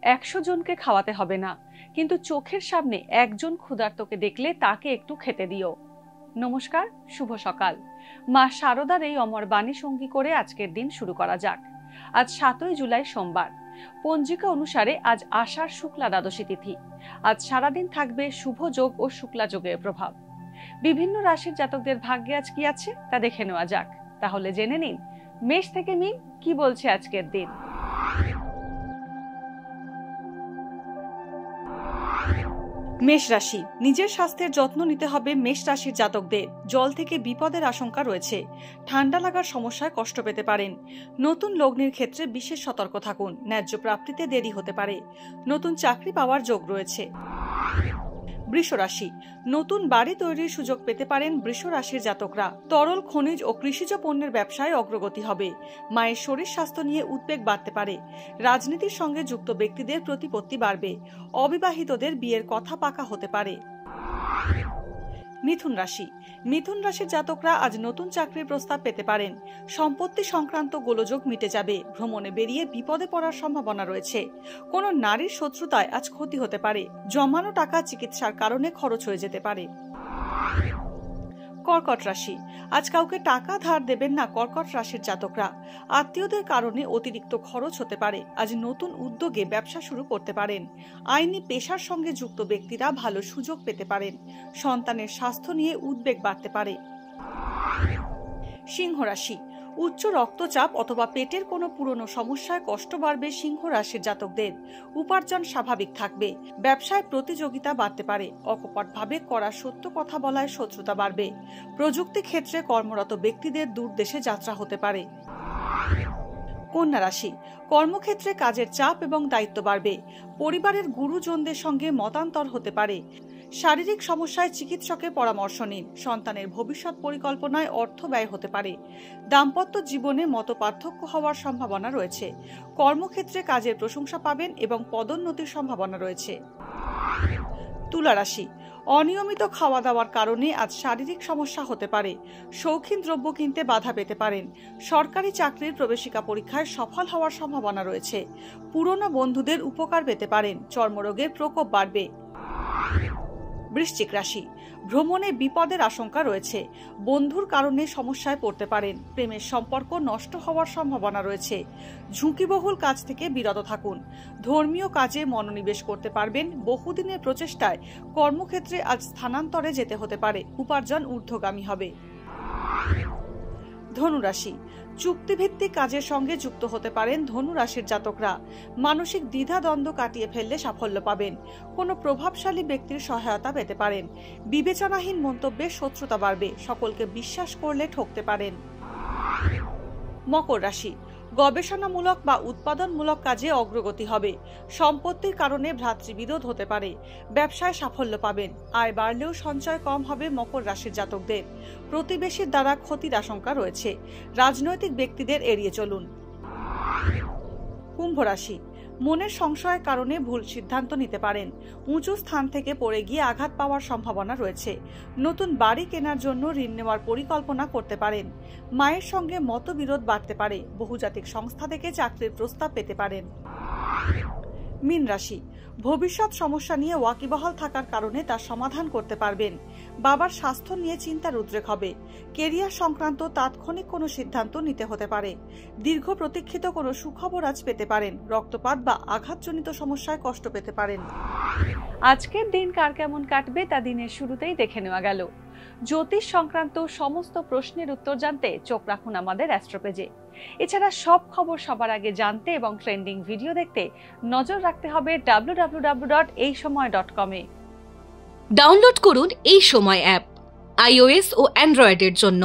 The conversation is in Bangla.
100 জনকে খাওয়াতে হবে না, কিন্তু চোখের সামনে একজন ক্ষুধার্তকে দেখলে তাকে একটু খেতে দিও। নমস্কার, শুভ সকাল। মা শারদার এই অমর বাণী সঙ্গী করে আজকের দিন শুরু করা যাক। আজ 7ই জুলাই সোমবার। পঞ্জিকা অনুসারে আজ আষাঢ় শুক্লা দ্বাদশী তিথি। আজ সারাদিন থাকবে শুভ যোগ ও শুক্লা যোগের প্রভাব। বিভিন্ন রাশির জাতকদের ভাগ্যে আজ কি আছে তা দেখে নেওয়া যাক। তাহলে জেনে নিন মেষ থেকে মীন কি বলছে আজকের দিন। মেষ রাশি, নিজের স্বাস্থ্যের যত্ন নিতে হবে। মেষ রাশির জাতকদের জল থেকে বিপদের আশঙ্কা রয়েছে। ঠান্ডা লাগার সমস্যায় কষ্ট পেতে পারেন। নতুন লগ্নের ক্ষেত্রে বিশেষ সতর্ক থাকুন। ন্যায্য প্রাপ্তিতে দেরি হতে পারে। নতুন চাকরি পাওয়ার যোগ রয়েছে। বৃষ রাশি, নতুন বাড়ি তৈরির সুযোগ পেতে পারেন বৃষ রাশির জাতকরা। তরল খনিজ ও কৃষিজ পণ্যের ব্যবসায় অগ্রগতি হবে। মায়ের শরীর স্বাস্থ্য নিয়ে উদ্বেগ বাড়তে পারে। রাজনীতির সঙ্গে যুক্ত ব্যক্তিদের প্রতিপত্তি বাড়বে। অবিবাহিতদের বিয়ের কথা পাকা হতে পারে। মিথুন রাশি, মিথুন রাশির জাতকরা আজ নতুন চাকরির প্রস্তাব পেতে পারেন। সম্পত্তি সংক্রান্ত গোলযোগ মিটে যাবে। ভ্রমণে বেরিয়ে বিপদে পড়ার সম্ভাবনা রয়েছে। কোনো নারীর শত্রুতায় আজ ক্ষতি হতে পারে। জমানো টাকা চিকিৎসার কারণে খরচ হয়ে যেতে পারে। কর্কট রাশি, আজ কাউকে টাকা ধার দেবেন না কর্কট রাশির জাতকরা। আত্মীয়দের কারণে অতিরিক্ত খরচ হতে পারে। আজ নতুন উদ্যোগে ব্যবসা শুরু করতে পারেন। আইনি পেশার সঙ্গে যুক্ত ব্যক্তিরা ভালো সুযোগ পেতে পারেন। সন্তানের স্বাস্থ্য নিয়ে উদ্বেগ বাড়তে পারে। সিংহ রাশি, উচ্চ রক্তচাপ অথবা পেটের কোনো পুরনো সমস্যায় কষ্ট বাড়বে সিংহ রাশির জাতকদের। উপার্জন স্বাভাবিক থাকবে। ব্যবসায় প্রতিযোগিতা বাড়তে পারে। অকপটভাবে করা সত্য কথা বলায় শত্রুতা বাড়বে। প্রযুক্তি ক্ষেত্রে কর্মরত ব্যক্তিদের দূর দেশে যাত্রা হতে পারে। কন্যা রাশি, কর্মক্ষেত্রে কাজের চাপ এবং দায়িত্ব বাড়বে। পরিবারের গুরুজনদের সঙ্গে মতান্তর হতে পারে। শারীরিক সমস্যায় চিকিৎসকের পরামর্শ নিন। সন্তানের ভবিষ্যৎ পরিকল্পনায় অর্থ ব্যয় হতে পারে। দাম্পত্য জীবনে মতপার্থক্য হওয়ার সম্ভাবনা রয়েছে। কর্মক্ষেত্রে কাজের প্রশংসা পাবেন এবং পদোন্নতির সম্ভাবনা রয়েছে। তুলা রাশি, অনিয়মিত খাওয়া দাওয়ার কারণে আজ শারীরিক সমস্যা হতে পারে। শৌখিন দ্রব্য কিনতে বাধা পেতে পারেন। সরকারি চাকরির প্রবেশিকা পরীক্ষায় সফল হওয়ার সম্ভাবনা রয়েছে। পুরনো বন্ধুদের উপকার পেতে পারেন। চর্মরোগের প্রকোপ বাড়বে। বৃশ্চিক রাশি, ভ্রমণে বিপদের আশঙ্কা রয়েছে। বন্ধুর কারণে সমস্যায় পড়তে পারেন। প্রেমের সম্পর্ক নষ্ট হওয়ার সম্ভাবনা রয়েছে। ঝুঁকিবহুল কাজ থেকে বিরত থাকুন। ধর্মীয় কাজে মনোনিবেশ করতে পারবেন। বহুদিনের প্রচেষ্টায় কর্মক্ষেত্রে আজ স্থানান্তরে যেতে হতে পারে। উপার্জন ঊর্ধ্বগামী হবে। ধনুরাশি, চুক্তিভিত্তিক কাজের সঙ্গে যুক্ত হতে পারেন ধনু রাশির জাতকরা। মানসিক দ্বিধাদ্বন্দ্ব কাটিয়ে ফেললে সাফল্য পাবেন। কোনো প্রভাবশালী ব্যক্তির সহায়তা পেতে পারেন। বিবেচনাহীন মন্তব্যে শত্রুতা বাড়বে। সকলকে বিশ্বাস করলে ঠকতে পারেন। মকর রাশি, গবেষণামূলক বা উৎপাদনমূলক কাজে অগ্রগতি হবে। সম্পত্তির কারণে ভ্রাতৃবিরোধ হতে পারে। ব্যবসায় সাফল্য পাবেন। আয় বাড়লেও সঞ্চয় কম হবে মকর রাশির জাতকদের। প্রতিবেশীর দ্বারা ক্ষতির আশঙ্কা রয়েছে। রাজনৈতিক ব্যক্তিদের এড়িয়ে চলুন। কুম্ভ রাশি, মনের সংশয়ের কারণে ভুল সিদ্ধান্ত নিতে পারেন। উঁচু স্থান থেকে পড়ে গিয়ে আঘাত পাওয়ার সম্ভাবনা রয়েছে। নতুন বাড়ি কেনার জন্য ঋণ নেওয়ার পরিকল্পনা করতে পারেন। মায়ের সঙ্গে মতবিরোধ বাড়তে পারে। বহুজাতিক সংস্থা থেকে চাকরির প্রস্তাব পেতে পারেন। মীন রাশি, ভবিষ্যৎ সমস্যা নিয়ে ওয়াকিবহাল থাকার কারণে তার সমাধান করতে পারবেন। বাবার স্বাস্থ্য নিয়ে চিন্তার উদ্রেক হবে। কেরিয়ার সংক্রান্ত তাৎক্ষণিক কোনো সিদ্ধান্ত নিতে হতে পারে। দীর্ঘ প্রতীক্ষিত কোনো সুখবর আজ পেতে পারেন। রক্তপাত বা আঘাতজনিত সমস্যায় কষ্ট পেতে পারেন। আজকের দিন কার কেমন কাটবে তা দিনের শুরুতেই দেখে নেওয়া গেল। জ্যোতিষ সংক্রান্ত সমস্ত প্রশ্নের উত্তর জানতে চোখ রাখুন আমাদের অ্যাস্ট্রো পেজে। এছাড়া সব খবর সবার আগে জানতে এবং ট্রেন্ডিং ভিডিও দেখতে নজর রাখতে হবে www.এইসময়.com এ। ডাউনলোড করুন এই সময় অ্যাপ iOS ও অ্যান্ড্রয়েডের জন্য।